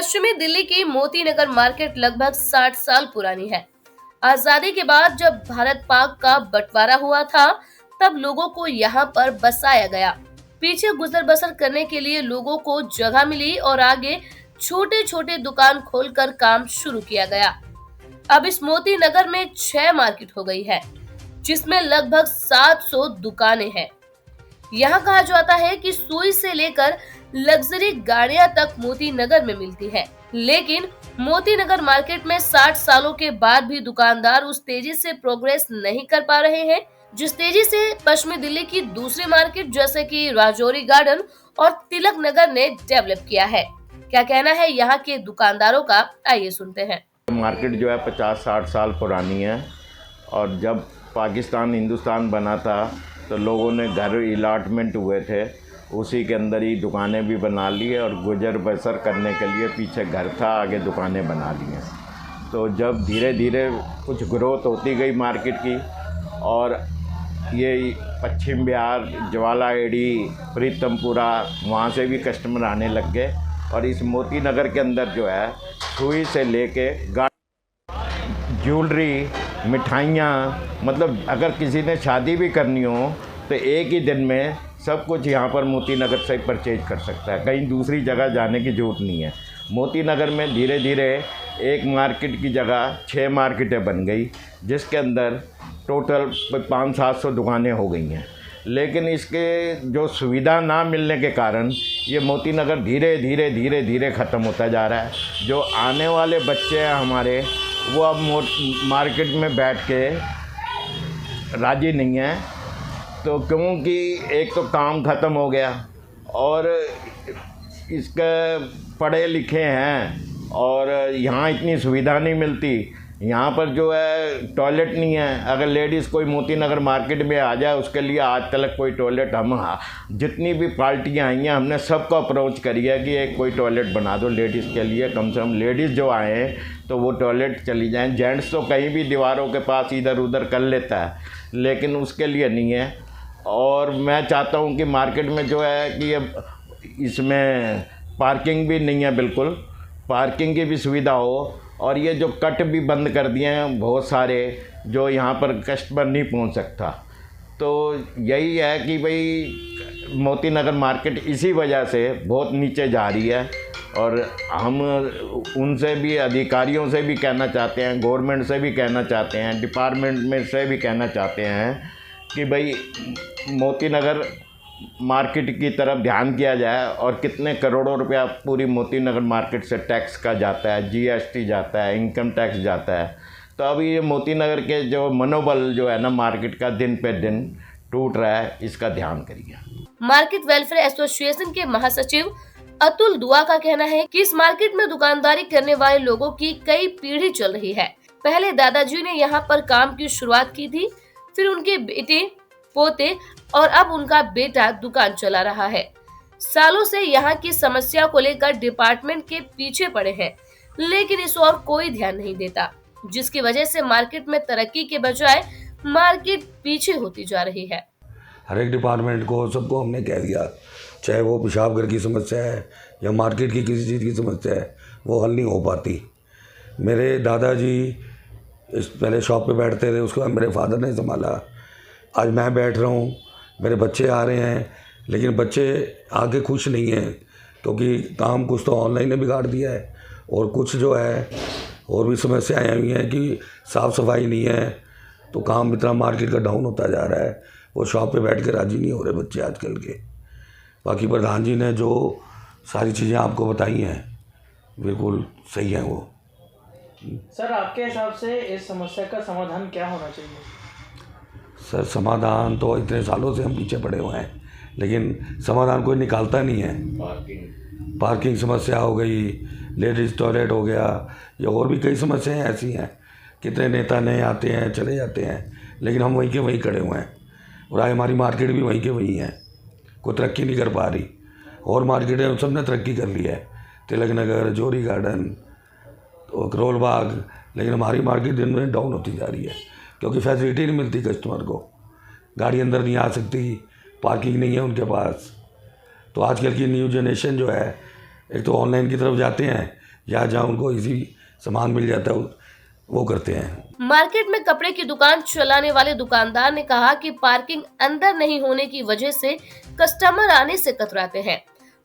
पश्चिमी दिल्ली की मोती नगर मार्केट लगभग 60 साल पुरानी है। आजादी के बाद जब भारत पाक का बंटवारा हुआ था, तब लोगों को यहाँ पर बसाया गया। पीछे गुजर बसर करने के लिए लोगों को जगह मिली और आगे छोटे छोटे दुकान खोलकर काम शुरू किया गया। अब इस मोती नगर में 6 मार्केट हो गई है, जिसमें लगभग 700 दुकानें हैं। यहाँ कहा जाता है कि सुई से लेकर लग्जरी गाड़ियां तक मोती नगर में मिलती है, लेकिन मोती नगर मार्केट में 60 सालों के बाद भी दुकानदार उस तेजी से प्रोग्रेस नहीं कर पा रहे हैं, जिस तेजी से पश्चिमी दिल्ली की दूसरी मार्केट जैसे कि राजौरी गार्डन और तिलक नगर ने डेवलप किया है। क्या कहना है यहाँ के दुकानदारों का, आइए सुनते हैं। मार्केट जो है 50-60 साल पुरानी है और जब पाकिस्तान हिंदुस्तान बना था तो लोगों ने घर अलाटमेंट हुए थे, उसी के अंदर ही दुकानें भी बना ली और गुजर बसर करने के लिए पीछे घर था, आगे दुकानें बना ली हैं। तो जब धीरे धीरे कुछ ग्रोथ होती गई मार्केट की और ये पश्चिम बिहार, ज्वाला एडी, प्रीतमपुरा, वहाँ से भी कस्टमर आने लग गए और इस मोती नगर के अंदर जो है सुई से लेके ज्वेलरी, मिठाइयाँ, मतलब अगर किसी ने शादी भी करनी हो तो एक ही दिन में सब कुछ यहाँ पर मोती नगर से परचेज कर सकता है, कहीं दूसरी जगह जाने की ज़रूरत नहीं है। मोती नगर में धीरे धीरे एक मार्केट की जगह 6 मार्केटें बन गई, जिसके अंदर टोटल 500-700 दुकानें हो गई हैं। लेकिन इसके जो सुविधा ना मिलने के कारण ये मोती नगर धीरे धीरे धीरे धीरे ख़त्म होता जा रहा है। जो आने वाले बच्चे हैं हमारे, वो अब मार्केट में बैठ के राज़ी नहीं हैं, तो क्योंकि एक तो काम ख़त्म हो गया और इसके पढ़े लिखे हैं और यहाँ इतनी सुविधा नहीं मिलती। यहाँ पर जो है टॉयलेट नहीं है, अगर लेडीज़ कोई मोती नगर मार्केट में आ जाए उसके लिए आज तक कोई टॉयलेट, हम जितनी भी पार्टियाँ आई हैं हमने सबको अप्रोच करी है कि एक कोई टॉयलेट बना दो लेडीज़ के लिए, कम से कम लेडीज़ जो आए तो वो टॉयलेट चली जाएं। जेंट्स तो कहीं भी दीवारों के पास इधर उधर कर लेता है, लेकिन उसके लिए नहीं है। और मैं चाहता हूँ कि मार्केट में जो है कि अब इसमें पार्किंग भी नहीं है, बिल्कुल पार्किंग की भी सुविधा हो और ये जो कट भी बंद कर दिए हैं बहुत सारे, जो यहाँ पर कस्टमर नहीं पहुँच सकता। तो यही है कि भाई मोती नगर मार्केट इसी वजह से बहुत नीचे जा रही है और हम उनसे भी, अधिकारियों से भी कहना चाहते हैं, गवर्नमेंट से भी कहना चाहते हैं, डिपार्टमेंट में से भी कहना चाहते हैं कि भाई मोती नगर मार्केट की तरफ ध्यान किया जाए और कितने करोड़ों रुपया पूरी मोती नगर मार्केट से टैक्स का जाता है, जीएसटी जाता है, इनकम टैक्स जाता है। तो अभी ये मोती नगर के जो मनोबल जो है ना मार्केट का दिन पे दिन टूट रहा है, इसका ध्यान करिए। मार्केट वेलफेयर एसोसिएशन के महासचिव अतुल दुआ का कहना है कि इस मार्केट में दुकानदारी करने वाले लोगों की कई पीढ़ी चल रही है। पहले दादाजी ने यहाँ पर काम की शुरुआत की थी, फिर उनके बेटे, पोते और अब उनका बेटा दुकान चला रहा है। सालों से यहाँ की समस्या को लेकर डिपार्टमेंट के पीछे पड़े हैं, लेकिन इस ओर कोई ध्यान नहीं देता, जिसकी वजह से मार्केट में तरक्की के बजाय मार्केट पीछे होती जा रही है। हर एक डिपार्टमेंट को, सबको हमने कह दिया, चाहे वो पेशाब घर की समस्या है या मार्केट की किसी चीज़ की समस्या है, वो हल नहीं हो पाती। मेरे दादाजी इस पहले शॉप पे बैठते थे, उसके बाद मेरे फादर ने संभाला, आज मैं बैठ रहा हूँ, मेरे बच्चे आ रहे हैं, लेकिन बच्चे आगे खुश नहीं हैं क्योंकि काम कुछ तो ऑनलाइन ने बिगाड़ दिया है और कुछ जो है और भी समस्याएं आई हुई हैं कि साफ़ सफाई नहीं है, तो काम इतना मार्केट का डाउन होता जा रहा है। वो शॉप पे बैठ के राज़ी नहीं हो रहे बच्चे आजकल के। बाकी प्रधान जी ने जो सारी चीज़ें आपको बताई हैं बिल्कुल सही हैं वो। सर, आपके हिसाब से इस समस्या का समाधान क्या होना चाहिए? सर, समाधान तो इतने सालों से हम पीछे पड़े हुए हैं, लेकिन समाधान कोई निकालता नहीं है। पार्किंग समस्या हो गई, लेडीज़ टॉयलेट हो गया, या और भी कई समस्याएं ऐसी हैं। कितने नेता नए आते हैं, चले जाते हैं, लेकिन हम वहीं के वहीं खड़े हुए हैं और आज हमारी मार्केट भी वहीं के वहीं है, कोई तरक्की नहीं कर पा रही। और मार्केटें सब ने तरक्की कर ली है, तिलक नगर, जौहरी गार्डन, तो करोल बाग, लेकिन हमारी मार्केट दिन में डाउन होती जा रही है क्योंकि फैसिलिटी नहीं मिलती कस्टमर को। गाड़ी अंदर नहीं आ सकती, पार्किंग नहीं है उनके पास। तो आजकल की न्यू जनरेशन जो है, एक तो ऑनलाइन की तरफ जाते हैं या जहाँ उनको इजी सामान मिल जाता है वो करते हैं। मार्केट में कपड़े की दुकान चलाने वाले दुकानदार ने कहा कि पार्किंग अंदर नहीं होने की वजह से कस्टमर आने से कतराते हैं।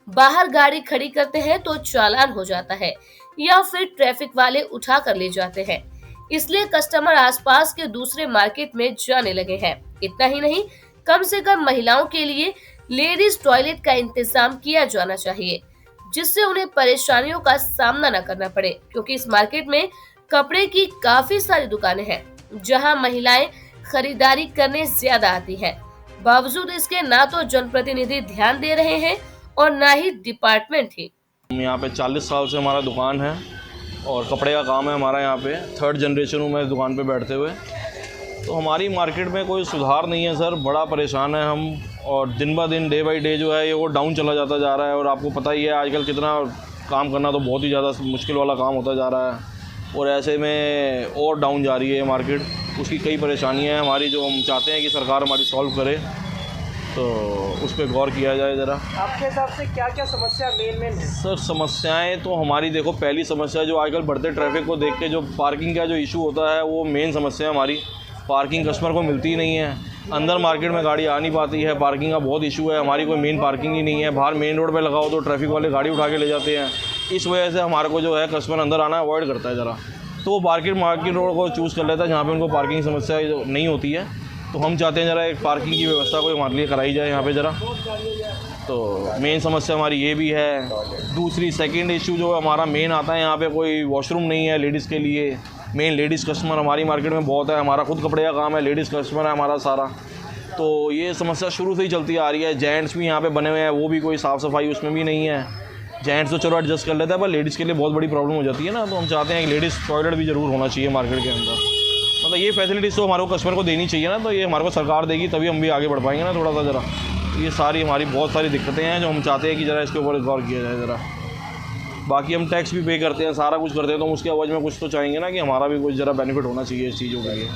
बाहर गाड़ी खड़ी करते हैं तो चालान हो जाता है या फिर ट्रैफिक वाले उठा कर ले जाते हैं, इसलिए कस्टमर आसपास के दूसरे मार्केट में जाने लगे हैं। इतना ही नहीं, कम से कम महिलाओं के लिए लेडीज टॉयलेट का इंतजाम किया जाना चाहिए, जिससे उन्हें परेशानियों का सामना न करना पड़े, क्योंकि इस मार्केट में कपड़े की काफी सारी दुकानें हैं जहां महिलाएं खरीदारी करने ज्यादा आती हैं। बावजूद इसके ना तो जनप्रतिनिधि ध्यान दे रहे हैं और ना ही डिपार्टमेंट ही। यहाँ पे 40 साल से हमारा दुकान है और कपड़े का काम है हमारा। यहाँ पे 3rd जनरेशन हूँ मैं इस दुकान पे बैठते हुए। तो हमारी मार्केट में कोई सुधार नहीं है सर, बड़ा परेशान है हम, और दिन ब दिन डे बाई डे जो है ये वो डाउन चला जाता जा रहा है। और आपको पता ही है आजकल कितना काम करना तो बहुत ही ज़्यादा मुश्किल वाला काम होता जा रहा है, और ऐसे में और डाउन जा रही है मार्केट। उसकी कई परेशानियाँ हैं हमारी, जो हम चाहते हैं कि सरकार हमारी सॉल्व करे, तो उस पर गौर किया जाए ज़रा। आपके हिसाब से क्या क्या समस्या मेन है? सर समस्याएं तो हमारी देखो, पहली समस्या जो आजकल बढ़ते ट्रैफिक को देख के जो पार्किंग का जो इशू होता है वो मेन समस्या है हमारी। पार्किंग कस्टमर को मिलती ही नहीं है, अंदर मार्केट में गाड़ी आ नहीं पाती है, पार्किंग का बहुत इशू है। हमारी कोई मेन पार्किंग ही नहीं है, बाहर मेन रोड पे लगाओ तो ट्रैफिक वाले गाड़ी उठा के ले जाते हैं। इस वजह से हमारे को जो है कस्टमर अंदर आना अवॉइड करता है ज़रा, तो वो मार्केट रोड को चूज़ कर लेता है जहाँ पे उनको पार्किंग समस्या नहीं होती है। तो हम चाहते हैं ज़रा एक पार्किंग की व्यवस्था कोई हमारे लिए कराई जाए यहाँ पे ज़रा। तो मेन समस्या हमारी ये भी है। दूसरी सेकंड इशू जो हमारा मेन आता है, यहाँ पे कोई वॉशरूम नहीं है लेडीज़ के लिए। मेन लेडीज़ कस्टमर हमारी मार्केट में बहुत है, हमारा खुद कपड़े का काम है, लेडीज़ कस्टमर है हमारा सारा। तो ये समस्या शुरू से ही चलती आ रही है। जेंट्स भी यहाँ पे बने हुए हैं, वो भी कोई साफ़ सफाई उसमें भी नहीं है। जेंट्स तो चलो एडजस्ट कर लेता है, पर लेडीज़ के लिए बहुत बड़ी प्रॉब्लम हो जाती है ना। तो हम चाहते हैं कि लेडीज़ टॉयलेट भी ज़रूर होना चाहिए मार्केट के अंदर। मतलब ये फैसिलिटीज़ तो हमारे को कस्टमर को देनी चाहिए ना, तो ये हमारे को सरकार देगी तभी हम भी आगे बढ़ पाएंगे ना थोड़ा सा ज़रा। ये सारी हमारी बहुत सारी दिक्कतें हैं जो हम चाहते हैं कि ज़रा इसके ऊपर गौर किया जाए ज़रा। बाकी हम टैक्स भी पे करते हैं, सारा कुछ करते हैं, तो उसके अवज में कुछ तो चाहेंगे ना कि हमारा भी कुछ ज़रा बेनिफिट होना चाहिए इस चीज़ों के लिए।